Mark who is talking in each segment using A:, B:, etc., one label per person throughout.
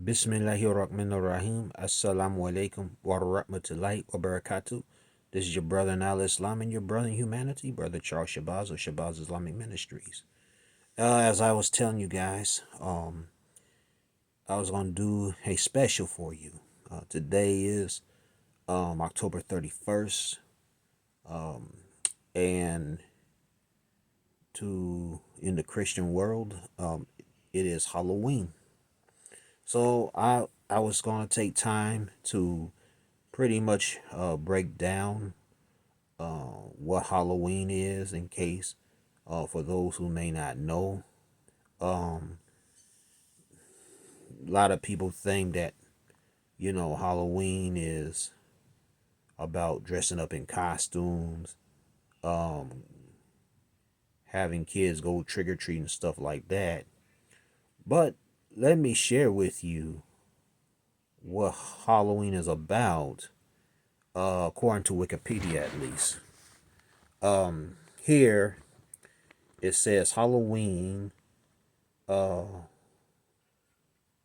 A: Bismillahirrahmanirrahim. Assalamu alaikum wa rahmatullahi wa barakatuh. This is your brother in Al Islam and your brother in humanity, Brother Charles Shabazz of Shabazz Islamic Ministries. As I was telling you guys, I was going to do a special for you. Today is October 31st, and in the Christian world, it is Halloween. So I was going to take time to pretty much break down what Halloween is in case for those who may not know. Um, a lot of people think that, Halloween is about dressing up in costumes, um, having kids go trick or treating, stuff like that. But let me share with you what Halloween is about, according to Wikipedia at least. Here it says Halloween, uh,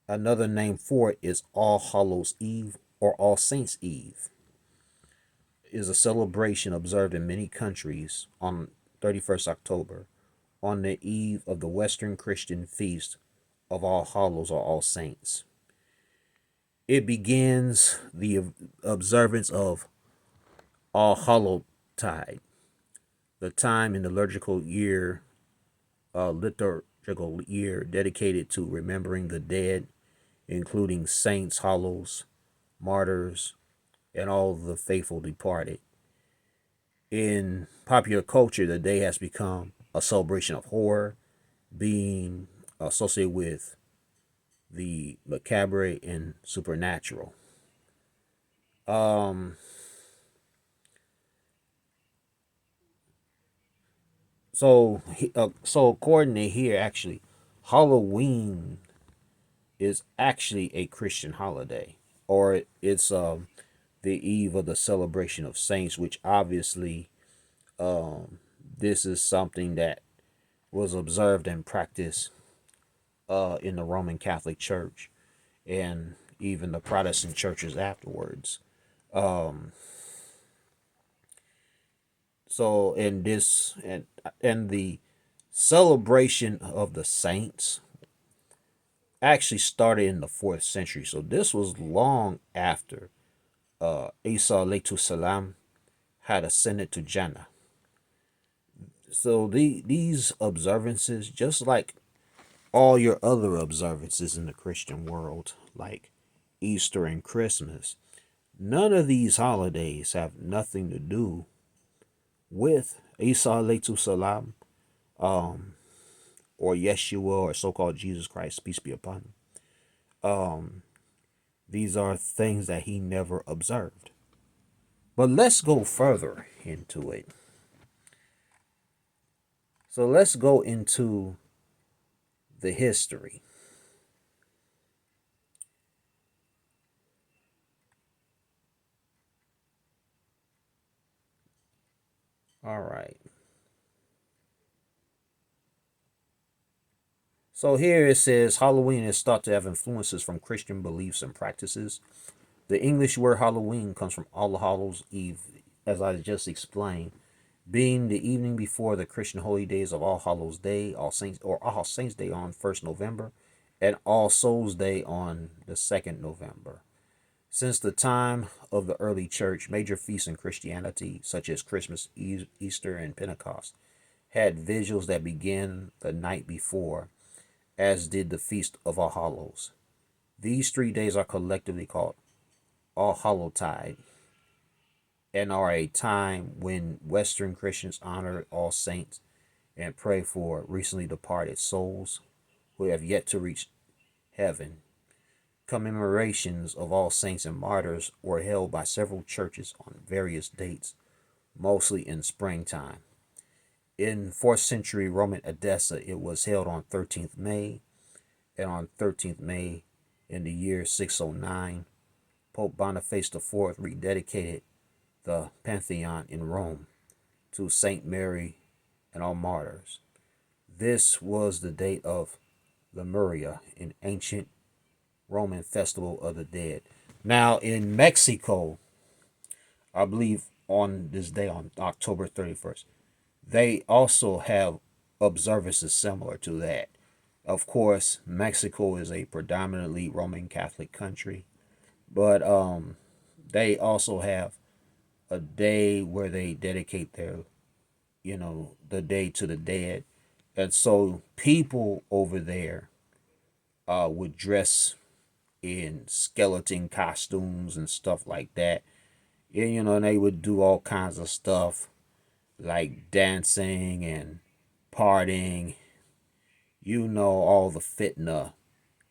A: another name for it is All Hallows Eve or All Saints Eve, is a celebration observed in many countries on 31st October, on the eve of the Western Christian feast of All Hallows or All Saints. It begins the observance of All Hallow Tide, the time in the liturgical year dedicated to remembering the dead, including saints, hallows, martyrs, and all the faithful departed. In popular culture, the day has become a celebration of horror, being associated with the macabre and supernatural. Um, so according to here, actually, Halloween is actually a Christian holiday, or it's the eve of the celebration of saints, which obviously this is something that was observed and practiced in the Roman Catholic Church and even the Protestant churches afterwards. Um, so in this and the celebration of the saints actually started in the fourth century. So this was long after Isa alayhi salam had ascended to Jannah. So these observances, just like all your other observances in the Christian world, like Easter and Christmas, none of these holidays have nothing to do with Isa alayhi salam, um, or Yeshua, or so-called Jesus Christ, peace be upon him. These are things that he never observed. But let's go further into it. So let's go into the history. All right. So here it says Halloween is thought to have influences from Christian beliefs and practices. The English word Halloween comes from All Hallows Eve, as I just explained, being the evening before the Christian holy days of All Hallows Day, All Saints or All Saints Day on 1st November, and All Souls Day on the 2nd November. Since the time of the early church, major feasts in Christianity, such as Christmas, Easter, and Pentecost, had vigils that began the night before, as did the Feast of All Hallows. These 3 days are collectively called All Hallowtide and are a time when Western Christians honor all saints and pray for recently departed souls who have yet to reach heaven. Commemorations of all saints and martyrs were held by several churches on various dates, mostly in springtime. In 4th century Roman Edessa, it was held on 13th May, and on 13th May in the year 609, Pope Boniface IV rededicated the Pantheon in Rome to Saint Mary and all martyrs. This was the date of Lemuria in ancient Roman festival of the dead. Now in Mexico, I believe on this day on October 31st, they also have observances similar to that. Of course, Mexico is a predominantly Roman Catholic country, but they also have a day where they dedicate their, the day to the dead. And so people over there would dress in skeleton costumes and stuff like that. And, and they would do all kinds of stuff like dancing and partying, all the fitna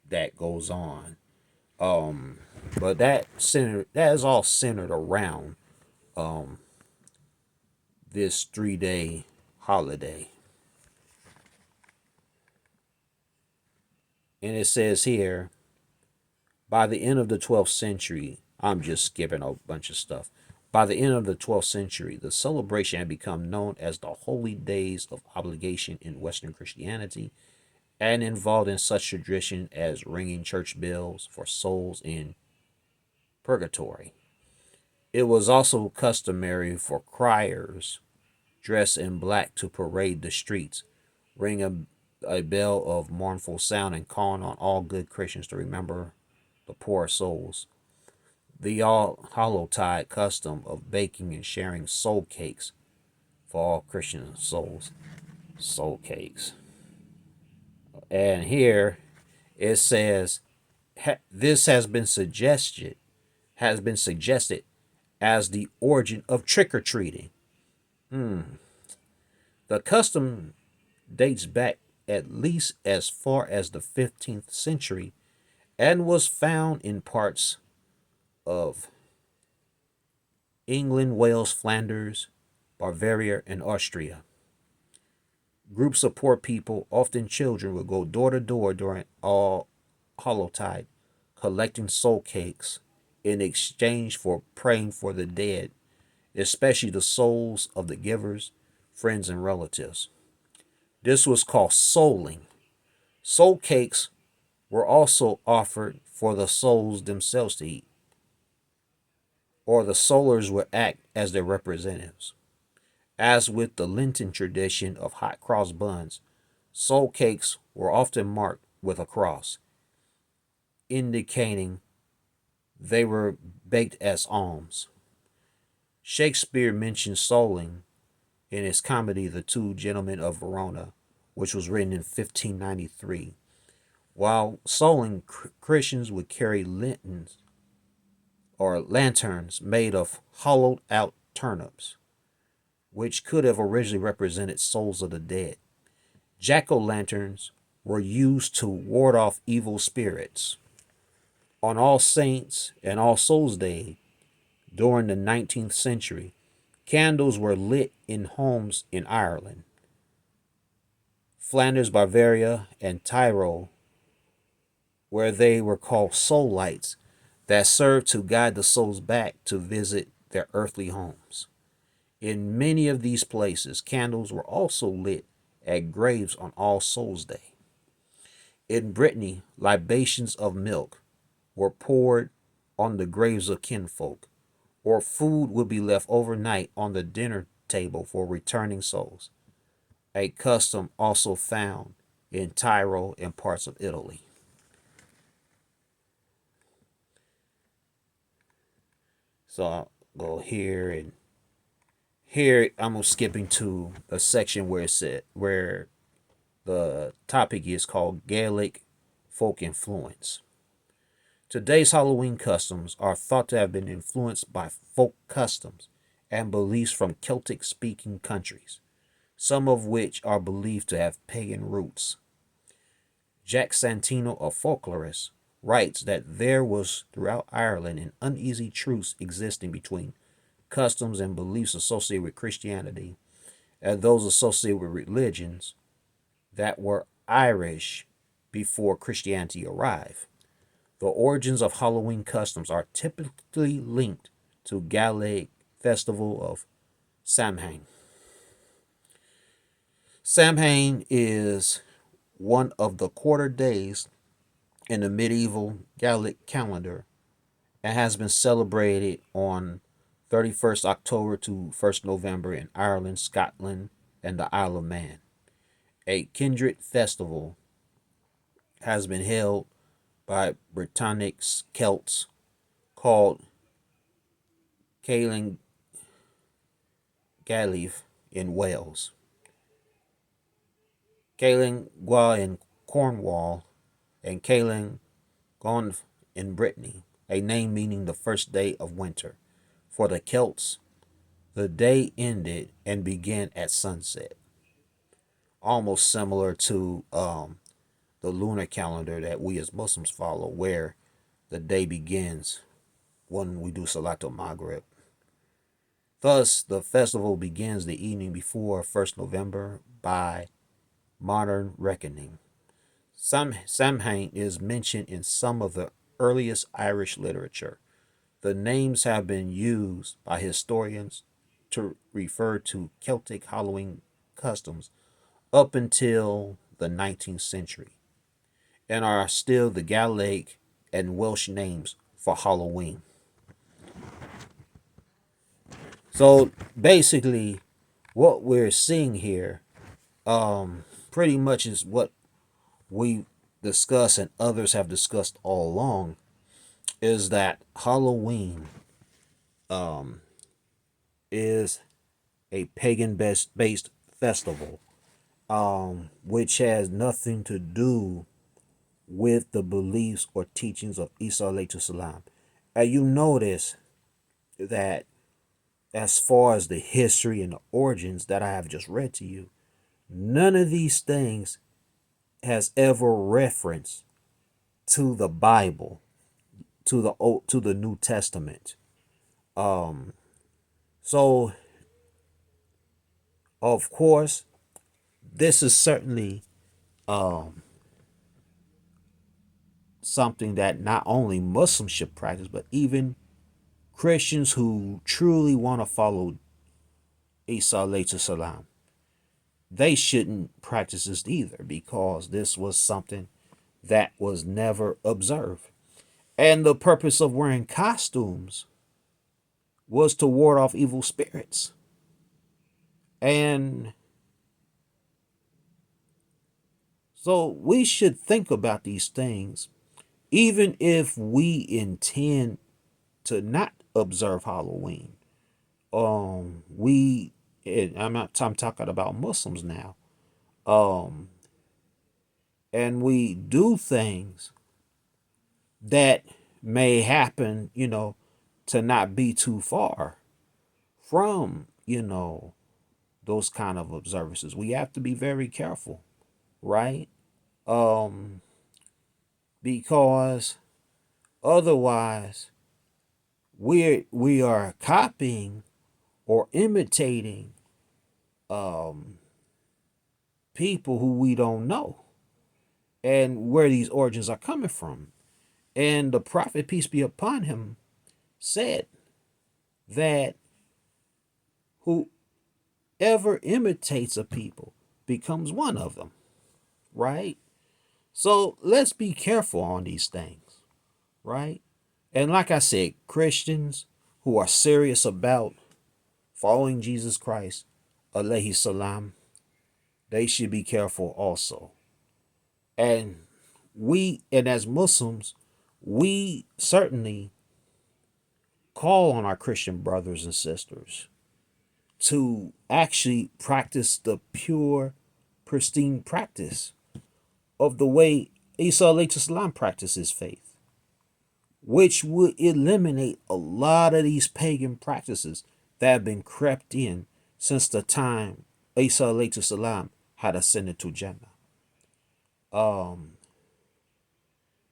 A: that goes on. Um, but that is all centered around this 3 day holiday. And it says here, by the end of the 12th century, I'm just skipping a bunch of stuff. By the end of the 12th century, the celebration had become known as the Holy Days of Obligation in Western Christianity and involved in such tradition as ringing church bells for souls in purgatory. It was also customary for criers dressed in black to parade the streets, ring a bell of mournful sound, and calling on all good Christians to remember the poor souls. The All Hallowtide custom of baking and sharing soul cakes for all Christian souls. Soul cakes. And here it says this has been suggested as the origin of trick or treating. The custom dates back at least as far as the 15th century and was found in parts of England, Wales, Flanders, Bavaria, and Austria. Groups of poor people, often children, would go door to door during All Hallowtide, collecting soul cakes in exchange for praying for the dead, especially the souls of the givers, friends, and relatives. This was called souling. Soul cakes were also offered for the souls themselves to eat, or the soulers would act as their representatives. As with the Lenten tradition of hot cross buns, soul cakes were often marked with a cross, indicating they were baked as alms. Shakespeare mentions souling in his comedy The Two Gentlemen of Verona, which was written in 1593. While souling, Christians would carry lanterns made of hollowed out turnips, which could have originally represented souls of the dead. Jack o' lanterns were used to ward off evil spirits. On All Saints and All Souls Day during the 19th century, candles were lit in homes in Ireland, Flanders, Bavaria, and Tyrol, where they were called soul lights that served to guide the souls back to visit their earthly homes. In many of these places, candles were also lit at graves on All Souls Day. In Brittany, libations of milk were poured on the graves of kinfolk, or food would be left overnight on the dinner table for returning souls, a custom also found in Tyrol and parts of Italy. So I'll go here, and here I'm skipping to a section where the topic is called Gaelic folk influence. Today's Halloween customs are thought to have been influenced by folk customs and beliefs from Celtic speaking countries, some of which are believed to have pagan roots. Jack Santino, a folklorist, writes that there was throughout Ireland an uneasy truce existing between customs and beliefs associated with Christianity and those associated with religions that were Irish before Christianity arrived. The origins of Halloween customs are typically linked to Gaelic festival of Samhain. Samhain is one of the quarter days in the medieval Gallic calendar and has been celebrated on 31st October to 1st November in Ireland, Scotland, and the Isle of Man. A kindred festival has been held by Britannic Celts called Caelan Gaelif in Wales, Caelan Gael in Cornwall, and Caelan Gaunf in Brittany, a name meaning the first day of winter. For the Celts, the day ended and began at sunset, almost similar to the lunar calendar that we as Muslims follow, where the day begins when we do Salatul Maghrib. Thus, the festival begins the evening before 1st November by modern reckoning. Samhain is mentioned in some of the earliest Irish literature. The names have been used by historians to refer to Celtic Halloween customs up until the 19th century and are still the Gaelic and Welsh names for Halloween. So basically, what we're seeing here pretty much is what we discuss and others have discussed all along, is that Halloween is a pagan based festival, which has nothing to do with the beliefs or teachings of Isa alayhi salam. And you notice that as far as the history and the origins that I have just read to you, none of these things has ever reference to the Bible, to the New Testament. So of course, this is certainly something that not only Muslims should practice, but even Christians who truly want to follow Isa alayhi salam, they shouldn't practice this either, because this was something that was never observed. And the purpose of wearing costumes was to ward off evil spirits. And so we should think about these things, even if we intend to not observe Halloween. I'm talking about Muslims now. And we do things that may happen, to not be too far from, those kind of observances. We have to be very careful, right? Because otherwise we are copying or imitating people who we don't know and where these origins are coming from. And the Prophet, peace be upon him, said that whoever imitates a people becomes one of them, right? So let's be careful on these things, right? And like I said, Christians who are serious about following Jesus Christ, alayhi salam, they should be careful also. And as Muslims, we certainly call on our Christian brothers and sisters to actually practice the pure, pristine practice of the way Isa alayhi salam practices faith, which would eliminate a lot of these pagan practices that have been crept in since the time Isa alayhi salam had ascended to Jannah.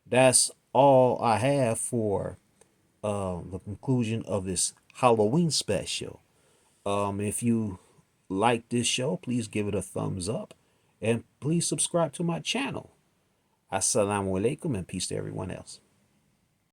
A: That's all I have for the conclusion of this Halloween special. If you like this show, please give it a thumbs up and please subscribe to my channel. Assalamu alaikum and peace to everyone else.